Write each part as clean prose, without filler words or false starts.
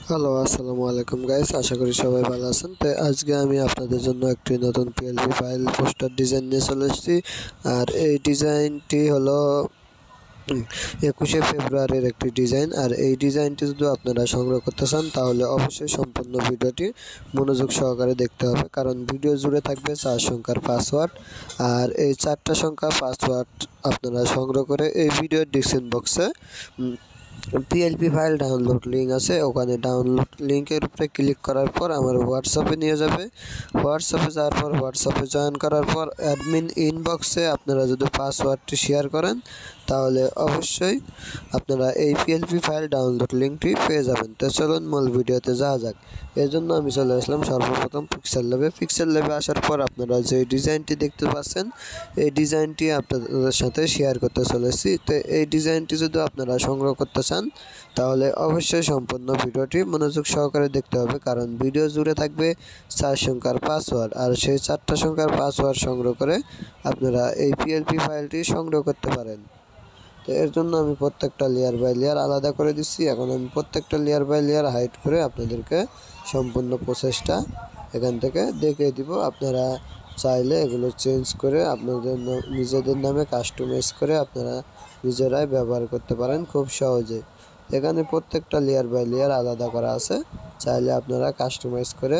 Hello, আসসালামু আলাইকুম guys. আশা করি সবাই ভালো আছেন। তো আজকে আমি আপনাদের জন্য একটি নতুন পিএলপি ফাইল পোস্টার ডিজাইন নিয়ে চলে এসেছি। আর এই ডিজাইনটি হলো 21শে ফেব্রুয়ারির একটি ডিজাইন। আর এই ডিজাইনটি যদি আপনারা সংগ্রহ করতে চান তাহলে অবশ্যই সম্পূর্ণ ভিডিওটি মনোযোগ সহকারে দেখতে হবে, কারণ ভিডিও জুড়ে থাকবে 4 সংখ্যার পাসওয়ার্ড। আর এই 4টা সংখ্যা পাসওয়ার্ড আপনারা সংগ্রহ করে এই ভিডিওর ডিসক্রিপশন বক্সে পিএলপি ফাইল ডাউনলোড লিঙ্ক আছে, ওখানে ডাউনলোড লিঙ্কের উপরে ক্লিক করার পর আমার হোয়াটসঅ্যাপে নিয়ে যাবে। হোয়াটসঅ্যাপে যাওয়ার পর হোয়াটসঅ্যাপে জয়েন করার পর অ্যাডমিন ইনবক্সে আপনারা যদি পাসওয়ার্ডটি শেয়ার করেন তাহলে অবশ্যই আপনারা এই পিএলপি ফাইল ডাউনলোড লিঙ্কটি পেয়ে যাবেন। তো চলুন মূল ভিডিওতে যাওয়া যাক। এর জন্য আমি চলে আসলাম সর্বপ্রথম পিক্সেল ল্যাবে। পিক্সেল ল্যাবে আসার পর আপনারা যে ডিজাইনটি দেখতে পাচ্ছেন এই ডিজাইনটি আপনাদের সাথে শেয়ার করতে চলেছি। তো এই ডিজাইনটি যদি আপনারা সংগ্রহ করতে চান তাহলে অবশ্যই সম্পূর্ণ ভিডিওটি মনোযোগ সহকারে দেখতে হবে, কারণ ভিডিও জুড়ে থাকবে 4 সংখ্যার পাসওয়ার্ড। আর সেই 4টা সংখ্যার পাসওয়ার্ড সংগ্রহ করে আপনারা এই পিএলপি ফাইলটি সংগ্রহ করতে পারেন। তো এর জন্য আমি প্রত্যেকটা লেয়ার বাই লেয়ার আলাদা করে দিচ্ছি। এখন আমি প্রত্যেকটা লেয়ার বাই লেয়ার হাইড করে আপনাদেরকে সম্পূর্ণ প্রসেসটা এখান থেকে দেখিয়ে দিব। আপনারা চাইলে এগুলো চেঞ্জ করে আপনাদের নিজেদের নামে কাস্টমাইজ করে আপনারা নিজেরাই ব্যবহার করতে পারেন খুব সহজে। এখানে প্রত্যেকটা লেয়ার বাই লেয়ার আলাদা করা আছে, চাইলে আপনারা কাস্টমাইজ করে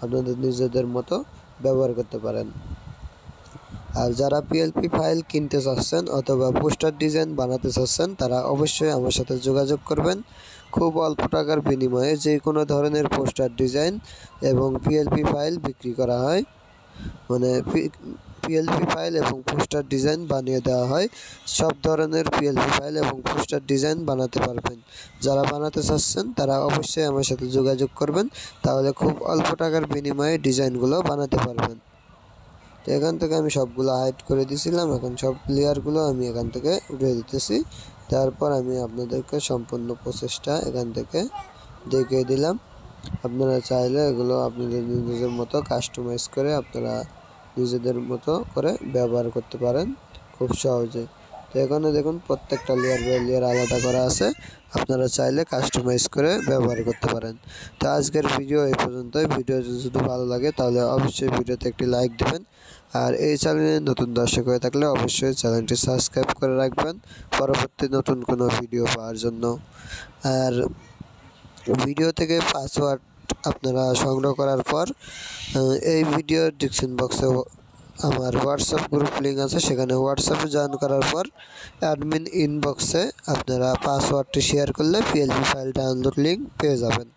আপনাদের নিজেদের মতো ব্যবহার করতে পারেন। আর যারা পিএলপি ফাইল কিনতে চাচ্ছেন অথবা পোস্টার ডিজাইন বানাতে চাচ্ছেন তারা অবশ্যই আমার সাথে যোগাযোগ করবেন। খুব অল্প টাকার বিনিময়ে যে কোনো ধরনের পোস্টার ডিজাইন এবং পিএলপি ফাইল বিক্রি করা হয়, মানে পিএলপি ফাইল এবং পোস্টার ডিজাইন বানিয়ে দেওয়া হয়। সব ধরনের পিএলপি ফাইল এবং পোস্টার ডিজাইন বানাতে পারবেন। যারা বানাতে চাচ্ছেন তারা অবশ্যই আমার সাথে যোগাযোগ করবেন, তাহলে খুব অল্প টাকার বিনিময়ে ডিজাইনগুলো বানাতে পারবেন। তো এখান থেকে আমি সবগুলো হাইড করে দিয়েছিলাম, এখন সব লেয়ারগুলো আমি এখান থেকে উঠিয়ে দিতেছি। তারপর আমি আপনাদেরকে সম্পূর্ণ প্রসেসটা এখান থেকে দেখিয়ে দিলাম। আপনারা চাইলে এগুলো আপনাদের নিজেদের মতো কাস্টমাইজ করে আপনারা নিজেদের মতো করে ব্যবহার করতে পারেন খুব সহজে। তো এখানে দেখুন প্রত্যেকটা লেয়ার বাই লেয়ার আলাদা করা আছে, আপনারা চাইলে কাস্টমাইজ করে ব্যবহার করতে পারেন। তো আজকের ভিডিও এই পর্যন্তই। ভিডিও যদি ভালো লাগে তাহলে অবশ্যই ভিডিওতে একটি লাইক দেবেন। আর এই চ্যানেলে নতুন দর্শক হয়ে থাকলে অবশ্যই চ্যানেলটি সাবস্ক্রাইব করে রাখবেন পরবর্তী নতুন কোনো ভিডিও পাওয়ার জন্য। আর ভিডিও থেকে পাসওয়ার্ড আপনারা সংগ্রহ করার পর এই ভিডিওর ডিসক্রিপশন বক্সে আমার হোয়াটসঅ্যাপ গ্রুপ লিঙ্ক আছে, সেখানে হোয়াটসঅ্যাপে জয়েন করার পর অ্যাডমিন ইনবক্সে আপনারা পাসওয়ার্ডটি শেয়ার করলে পিএলপি ফাইল ডাউনলোড লিঙ্ক পেয়ে যাবেন।